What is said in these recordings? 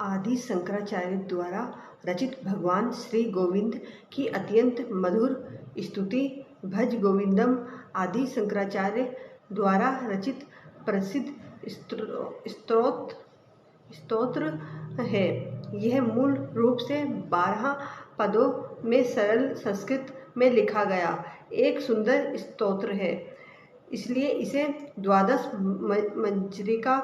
आदि शंकराचार्य द्वारा रचित भगवान श्री गोविंद की अत्यंत मधुर स्तुति भज गोविंदम आदि शंकराचार्य द्वारा रचित प्रसिद्ध स्तोत्र है। यह मूल रूप से 12 पदों में सरल संस्कृत में लिखा गया एक सुंदर स्तोत्र है, इसलिए इसे द्वादश मंजरिका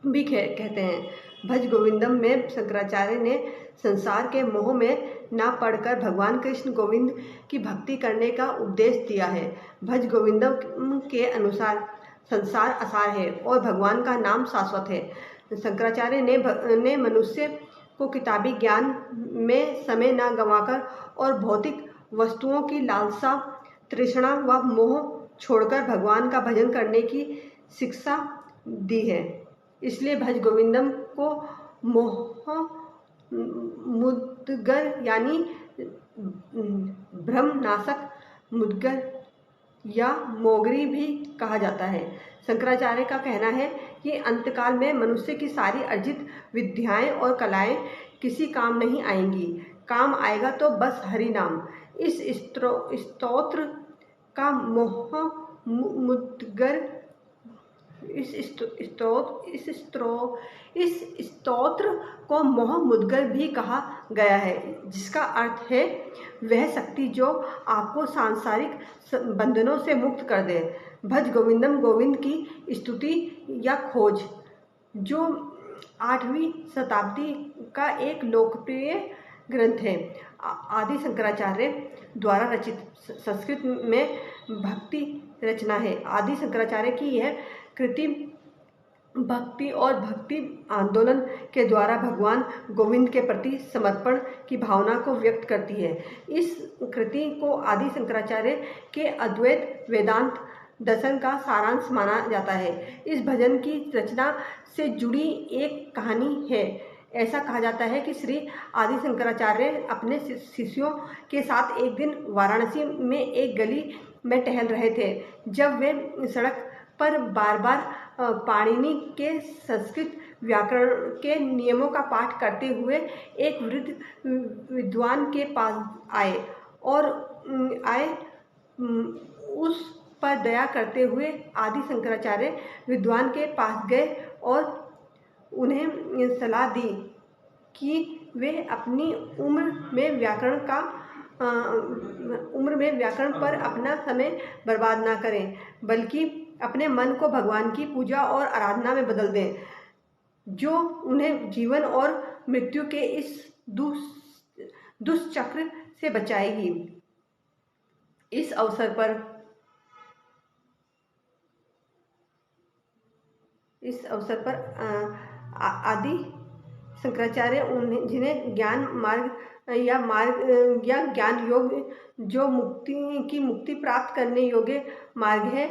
भी कहते हैं। भज गोविंदम में शंकराचार्य ने संसार के मोह में न पड़कर भगवान कृष्ण गोविंद की भक्ति करने का उपदेश दिया है। भज गोविंदम के अनुसार संसार असार है और भगवान का नाम शाश्वत है। शंकराचार्य ने मनुष्य को किताबी ज्ञान में समय न गंवाकर और भौतिक वस्तुओं की लालसा, तृष्णा व मोह छोड़कर भगवान का भजन करने की शिक्षा दी है। इसलिए भज गोविंदम को मोह मुद्गर यानी भ्रमनाशक मुद्गर या मोगरी भी कहा जाता है। शंकराचार्य का कहना है कि अंतकाल में मनुष्य की सारी अर्जित विद्याएं और कलाएं किसी काम नहीं आएंगी। काम आएगा तो बस हरि नाम। इस स्तोत्र का मोह मुद्गर इस स्तोत्र को मोह मुद्गर भी कहा गया है, जिसका अर्थ है वह शक्ति जो आपको सांसारिक बंधनों से मुक्त कर दे। भज गोविंदम गोविंद की स्तुति या खोज, जो 8वीं शताब्दी का एक लोकप्रिय ग्रंथ है, आदि शंकराचार्य द्वारा रचित संस्कृत में भक्ति रचना है। आदि शंकराचार्य की यह कृति भक्ति और भक्ति आंदोलन के द्वारा भगवान गोविंद के प्रति समर्पण की भावना को व्यक्त करती है। इस कृति को आदि शंकराचार्य के अद्वैत वेदांत दर्शन का सारांश माना जाता है। इस भजन की रचना से जुड़ी एक कहानी है। ऐसा कहा जाता है कि श्री आदि शंकराचार्य अपने शिष्यों के साथ एक दिन वाराणसी में एक गली में टहल रहे थे, जब वे सड़क पर बार बार पाणिनि के संस्कृत व्याकरण के नियमों का पाठ करते हुए एक वृद्ध विद्वान के पास आए उस पर दया करते हुए आदि शंकराचार्य विद्वान के पास गए और उन्हें सलाह दी कि वे अपनी उम्र में व्याकरण पर अपना समय बर्बाद ना करें, बल्कि अपने मन को भगवान की पूजा और आराधना में बदल दें, जो उन्हें जीवन और मृत्यु के इस दुष्चक्र से बचाएगी। इस अवसर पर आदि शंकराचार्य जिन्हें ज्ञान मार्ग या ज्ञान योग, जो मुक्ति प्राप्त करने योग्य मार्ग है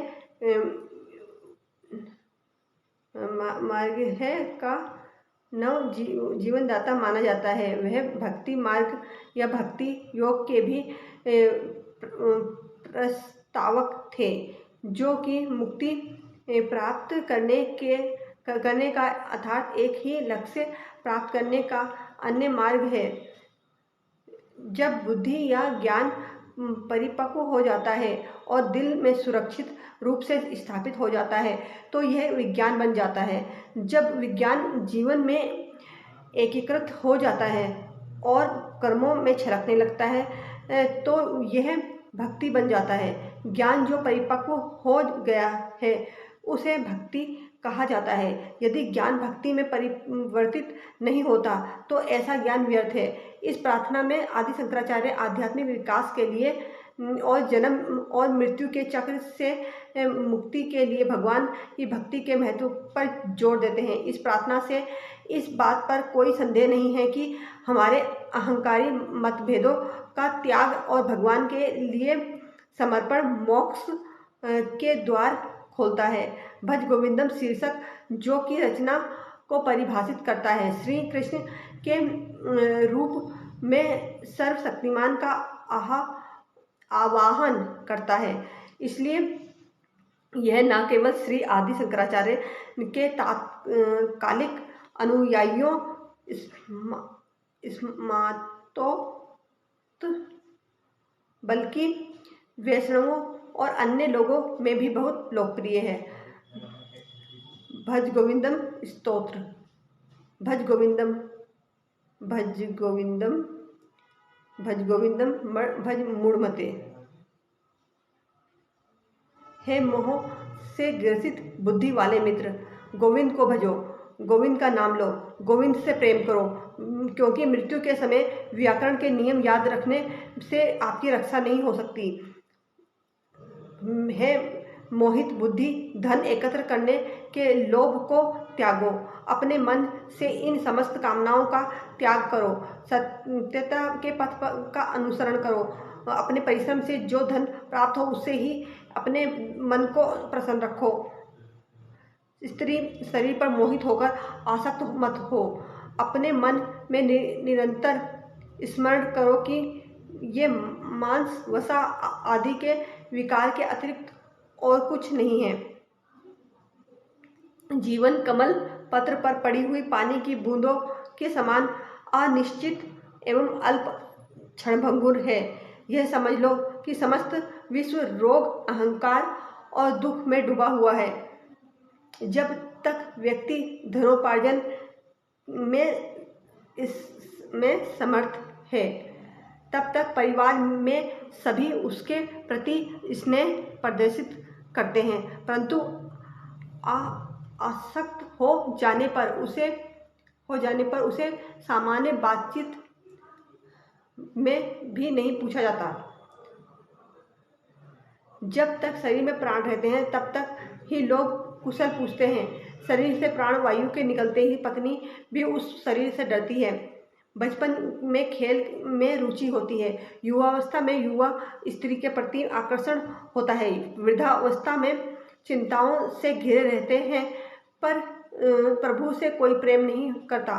का नव जीवनदाता माना जाता है, वह भक्ति मार्ग या भक्ति योग के भी प्रस्तावक थे, जो कि मुक्ति प्राप्त करने का अर्थात एक ही लक्ष्य प्राप्त करने का अन्य मार्ग है। जब बुद्धि या ज्ञान परिपक्व हो जाता है और दिल में सुरक्षित रूप से स्थापित हो जाता है, तो यह विज्ञान बन जाता है। जब विज्ञान जीवन में एकीकृत हो जाता है और कर्मों में छलकने लगता है, तो यह भक्ति बन जाता है। ज्ञान जो परिपक्व हो गया है उसे भक्ति कहा जाता है। यदि ज्ञान भक्ति में परिवर्तित नहीं होता तो ऐसा ज्ञान व्यर्थ है। इस प्रार्थना में आदि शंकराचार्य आध्यात्मिक विकास के लिए और जन्म और मृत्यु के चक्र से मुक्ति के लिए भगवान की भक्ति के महत्व पर जोर देते हैं। इस प्रार्थना से इस बात पर कोई संदेह नहीं है कि हमारे अहंकारी मतभेदों का त्याग और भगवान के लिए समर्पण मोक्ष के द्वार खोलता है। भज गोविंदम शीर्षक, जो कि रचना को परिभाषित करता है, श्री कृष्ण के रूप में सर्वशक्तिमान का आवाहन करता है। इसलिए यह न केवल श्री आदि शंकराचार्य के तात्कालिक अनुयायियों स्मार्तोक्त बल्कि वैष्णवों और अन्य लोगों में भी बहुत लोकप्रिय है। भज गोविंदम स्तोत्र। भज गोविंदम भज गोविंदम भज गोविंदम भज मूढ़मते। हे मोह से ग्रसित बुद्धि वाले मित्र, गोविंद को भजो, गोविंद का नाम लो, गोविंद से प्रेम करो, क्योंकि मृत्यु के समय व्याकरण के नियम याद रखने से आपकी रक्षा नहीं हो सकती। हे मोहित बुद्धि, धन एकत्र करने के लोभ को त्यागो, अपने मन से इन समस्त कामनाओं का त्याग करो, सत्यता के पथ का अनुसरण करो, अपने परिश्रम से जो धन प्राप्त हो उससे ही अपने मन को प्रसन्न रखो। स्त्री शरीर पर मोहित होकर आसक्त मत हो, अपने मन में निरंतर स्मरण करो कि ये मांस वसा आदि के विकार के अतिरिक्त और कुछ नहीं है। जीवन कमल पत्र पर पड़ी हुई पानी की बूंदों के समान अनिश्चित एवं अल्प क्षणभंगुर है। यह समझ लो कि समस्त विश्व रोग, अहंकार और दुख में डूबा हुआ है। जब तक व्यक्ति धनोपार्जन में समर्थ है, तब तक परिवार में सभी उसके प्रति स्नेह प्रदर्शित करते हैं, परंतु आसक्त हो जाने पर उसे सामान्य बातचीत में भी नहीं पूछा जाता। जब तक शरीर में प्राण रहते हैं तब तक ही लोग कुशल पूछते हैं। शरीर से प्राण वायु के निकलते ही पत्नी भी उस शरीर से डरती है। बचपन में खेल में रुचि होती है, युवावस्था में युवा स्त्री के प्रति आकर्षण होता है, वृद्धावस्था में चिंताओं से घिरे रहते हैं, पर प्रभु से कोई प्रेम नहीं करता।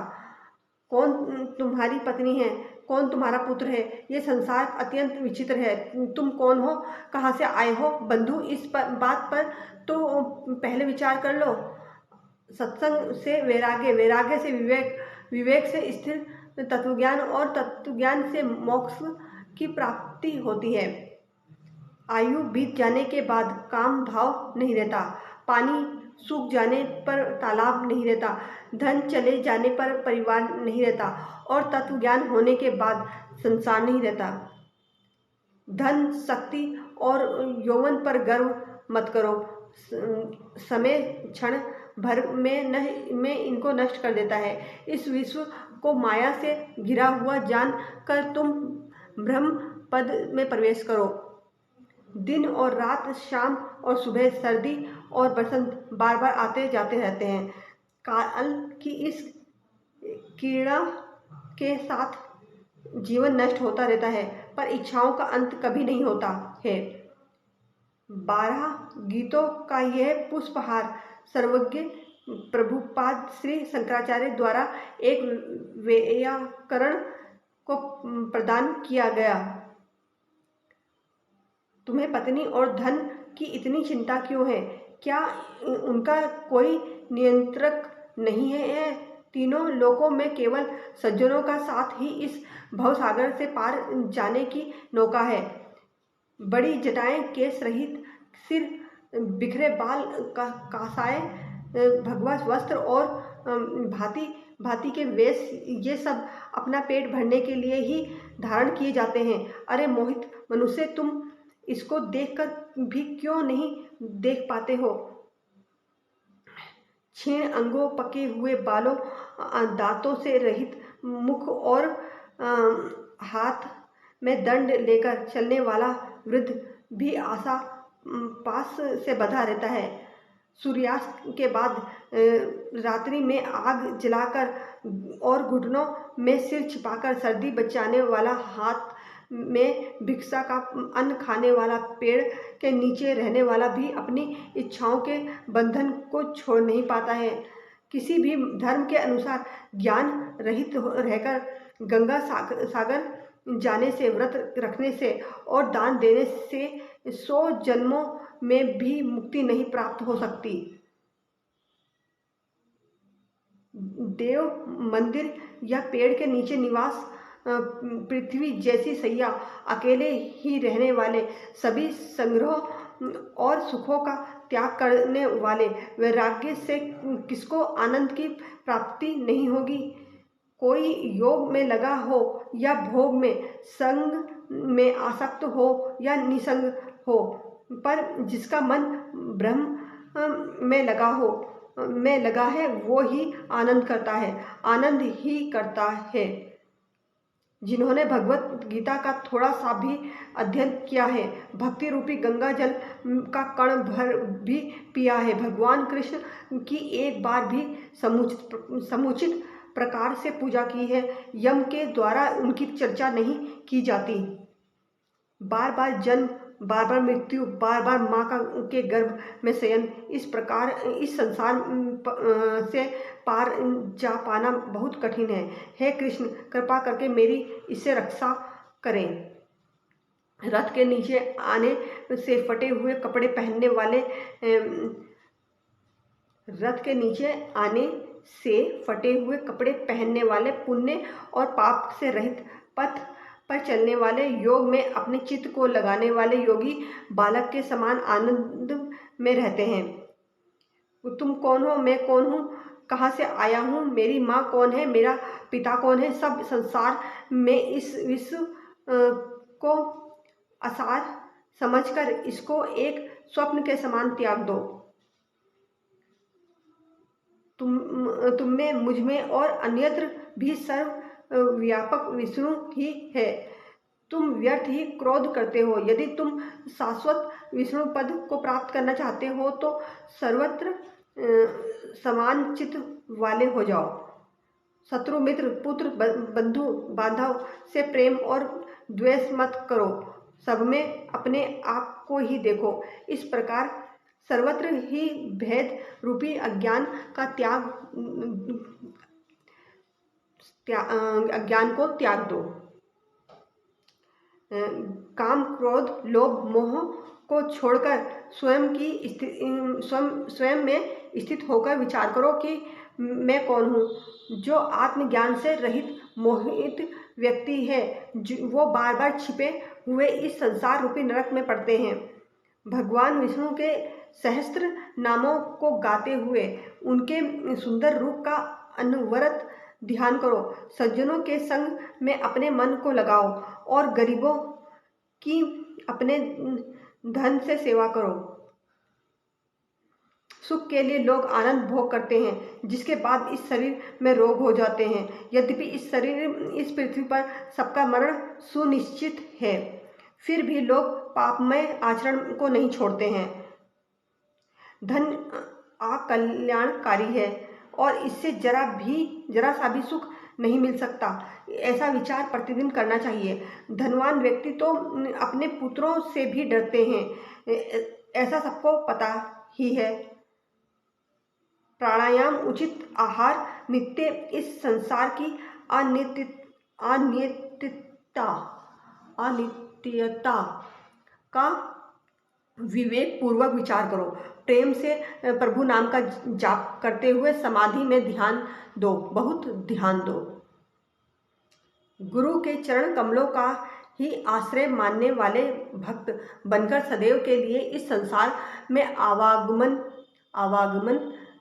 कौन तुम्हारी पत्नी है, कौन तुम्हारा पुत्र है, ये संसार अत्यंत विचित्र है। तुम कौन हो, कहाँ से आए हो, बंधु, इस बात पर तो पहले विचार कर लो। सत्संग से वैराग्य, वैराग्य से विवेक, विवेक से स्थिर तत्वज्ञान और तत्वज्ञान से मोक्ष की प्राप्ति होती है। आयु बीत जाने के बाद काम भाव नहीं रहता, पानी सूख जाने पर तालाब नहीं रहता, धन चले जाने पर परिवार नहीं रहता और तत्व ज्ञान होने के बाद संसार नहीं रहता। धन, शक्ति और यौवन पर गर्व मत करो, समय क्षण भर में इनको नष्ट कर देता है। इस विश्व को माया से घिरा हुआ जान कर तुम ब्रह्म पद में प्रवेश करो। दिन और रात, शाम और सुबह, सर्दी और बसंत बार बार आते जाते रहते हैं। काल की इस क्रीड़ा के साथ जीवन नष्ट होता रहता है, पर इच्छाओं का अंत कभी नहीं होता है। 12 गीतों का यह पुष्पहार सर्वज्ञ प्रभुपाद श्री शंकराचार्य द्वारा एक वैयाकरण को प्रदान किया गया। तुम्हें पत्नी और धन की इतनी चिंता क्यों है? क्या उनका कोई नियंत्रक नहीं है? तीनों लोकों में केवल सज्जनों का साथ ही इस भवसागर से पार जाने की नौका है। बड़ी जटाएं, केश रहित सिर, बिखरे बाल, कासाए भगवा वस्त्र और भांति भांति के वेश, ये सब अपना पेट भरने के लिए ही धारण किए जाते हैं। अरे मोहित मनुष्य, तुम इसको देखकर भी क्यों नहीं देख पाते हो? क्षीण अंगों, पके हुए बालों, दांतों से रहित मुख और हाथ में दंड लेकर चलने वाला वृद्ध भी आशा पास से बंधा रहता है। सूर्यास्त के बाद रात्रि में आग जलाकर और घुटनों में सिर छिपाकर सर्दी बचाने वाला, हाथ में भिक्षा का अन्न खाने वाला, पेड़ के नीचे रहने वाला भी अपनी इच्छाओं के बंधन को छोड़ नहीं पाता है। किसी भी धर्म के अनुसार ज्ञान रहित रहकर गंगा सागर जाने से, व्रत रखने से और दान देने से 100 जन्मों में भी मुक्ति नहीं प्राप्त हो सकती। देव मंदिर या पेड़ के नीचे निवास, पृथ्वी जैसी सैया, अकेले ही रहने वाले, सभी संग्रह और सुखों का त्याग करने वाले, वैराग्य से किसको आनंद की प्राप्ति नहीं होगी। कोई योग में लगा हो या भोग में, संग में आसक्त हो या निसंग हो, पर जिसका मन ब्रह्म में लगा है वो ही आनंद करता है, आनंद ही करता है। जिन्होंने भगवत गीता का थोड़ा सा भी अध्ययन किया है, भक्ति रूपी गंगा जल का कण भर भी पिया है, भगवान कृष्ण की एक बार भी समुचित प्रकार से पूजा की है, यम के द्वारा उनकी चर्चा नहीं की जाती। बार बार जन्म, बार बार मृत्यु, बार बार माँ के गर्भ में शयन, इस प्रकार इस संसार से पार जा पाना बहुत कठिन है। हे कृष्ण, कृपा करके मेरी इससे रक्षा करें। रथ के नीचे आने से फटे हुए कपड़े पहनने वाले पुण्य और पाप से रहित पथ पर चलने वाले, योग में अपने चित्त को लगाने वाले योगी बालक के समान आनंद में रहते हैं। तुम कौन हो, मैं कौन हूँ, कहाँ से आया हूँ, मेरी माँ कौन है, मेरा पिता कौन है, सब संसार में इस विश्व को असार समझकर इसको एक स्वप्न के समान त्याग दो। तुम में, मुझ में और अन्यत्र भी सर्व व्यापक विष्णु ही है। तुम व्यर्थ ही क्रोध करते हो। यदि तुम शाश्वत विष्णु पद को प्राप्त करना चाहते हो तो सर्वत्र समान चित्त वाले हो जाओ। शत्रु, मित्र, पुत्र, बंधु बांधव से प्रेम और द्वेष मत करो, सब में अपने आप को ही देखो। इस प्रकार सर्वत्र ही भेद रूपी अज्ञान को त्याग दो। काम, क्रोध, लोभ, मोह को छोड़कर स्वयं में स्थित होकर विचार करो कि मैं कौन हूँ। जो आत्मज्ञान से रहित मोहित व्यक्ति है, वो बार बार छिपे हुए इस संसार रूपी नरक में पड़ते हैं। भगवान विष्णु के सहस्त्र नामों को गाते हुए उनके सुंदर रूप का अनवरत ध्यान करो। सज्जनों के संग में अपने मन को लगाओ और गरीबों की अपने धन से सेवा करो। सुख के लिए लोग आनंद भोग करते हैं, जिसके बाद इस शरीर में रोग हो जाते हैं। यद्यपि इस पृथ्वी पर सबका मरण सुनिश्चित है, फिर भी लोग पापमय आचरण को नहीं छोड़ते हैं। धन अकल्याणकारी है और इससे जरा सा भी सुख नहीं मिल सकता। ऐसा विचार प्रतिदिन करना चाहिए। धनवान व्यक्ति तो अपने पुत्रों से भी डरते हैं, ऐसा सबको पता ही है। प्राणायाम, उचित आहार, नित्य इस संसार की अनित्यता का विवेक पूर्वक विचार करो। प्रेम से प्रभु नाम का जाप करते हुए समाधि में ध्यान दो, बहुत ध्यान दो। गुरु के चरण कमलों का ही आश्रय मानने वाले भक्त बनकर सदैव के लिए इस संसार में आवागमन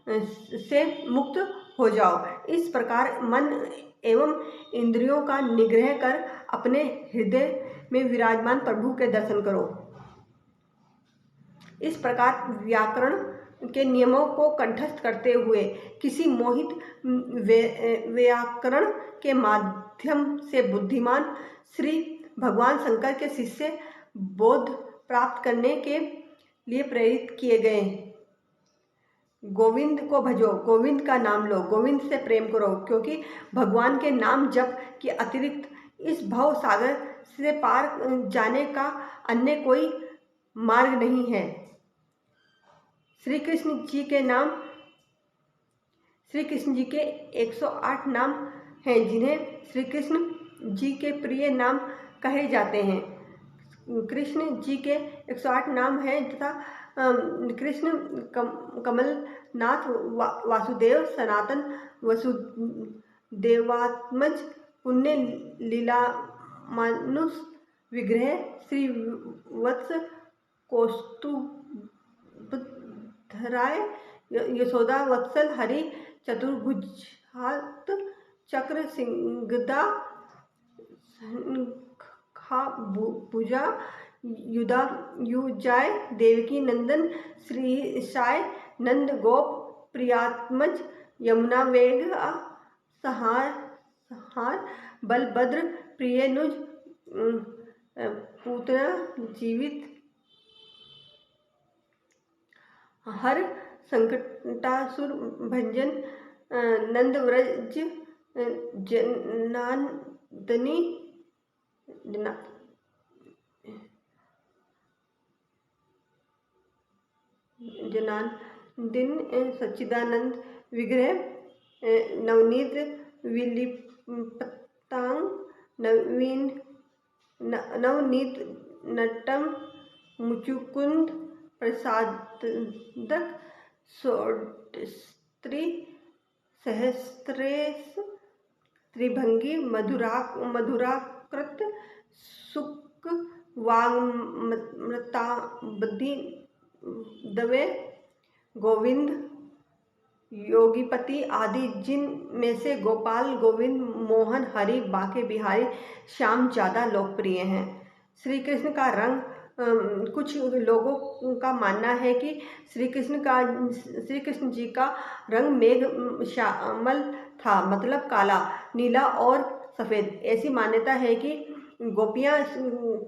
से मुक्त हो जाओ। इस प्रकार मन एवं इंद्रियों का निग्रह कर अपने हृदय में विराजमान प्रभु के दर्शन करो। इस प्रकार व्याकरण के नियमों को कंठस्थ करते हुए किसी मोहित व्याकरण के माध्यम से बुद्धिमान श्री भगवान शंकर के शिष्य बोध प्राप्त करने के लिए प्रेरित किए गए। गोविंद को भजो, गोविंद का नाम लो, गोविंद से प्रेम करो, क्योंकि भगवान के नाम जप के अतिरिक्त इस भव सागर से पार जाने का अन्य कोई मार्ग नहीं है। श्री कृष्ण जी के 108 नाम हैं, जिन्हें श्री कृष्ण जी के प्रिय नाम कहे जाते हैं। कृष्ण जी के 108 नाम हैं तथा कृष्ण कमलनाथ वासुदेव सनातन वसुदेवात्मज पुण्य लीला मानुष विग्रह श्री वत्स कौस्तुभधराय यशोदा वत्सल हरि चतुर्भुजात चक्र सिंगदा भुजा युजाय देवकी नंदन श्री साय नंद गोप प्रियात्मज यमुना वेग सहार बलभद्र प्रिय नुज पूतना जीवित हर संकटासुर भंजन नंदव्रज जनार्दनी जनार्दन सच्चिदानंद विग्रह नवनीत विलिपतांग नवनीत नटम मुचुकुंद प्रसादक स्त्री सहस्रेश त्रिभंगी मधुराकृत सुक वाग्मृताब्धि दवे गोविंद योगीपति आदि, जिन में से गोपाल गोविंद मोहन हरि बाके बिहारी श्याम ज़्यादा लोकप्रिय हैं। श्री कृष्ण का रंग कुछ लोगों का मानना है कि श्री कृष्ण जी का रंग मेघ श्यामल था, मतलब काला, नीला और सफ़ेद। ऐसी मान्यता है कि गोपियाँ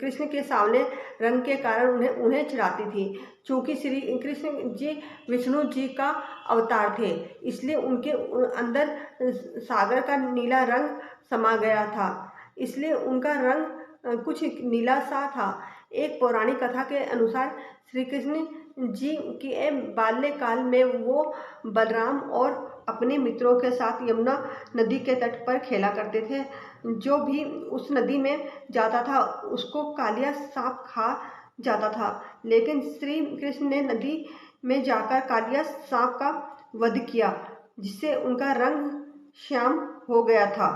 कृष्ण के सांवले रंग के कारण उन्हें चढ़ाती थी। चूँकि श्री कृष्ण जी विष्णु जी का अवतार थे, इसलिए उनके अंदर सागर का नीला रंग समा गया था, इसलिए उनका रंग कुछ नीला सा था। एक पौराणिक कथा के अनुसार श्री कृष्ण जी के बाल्यकाल में वो बलराम और अपने मित्रों के साथ यमुना नदी के तट पर खेला करते थे। जो भी उस नदी में जाता था उसको कालिया सांप खा जाता था, लेकिन श्री कृष्ण ने नदी में जाकर कालिया सांप का वध किया, जिससे उनका रंग श्याम हो गया था।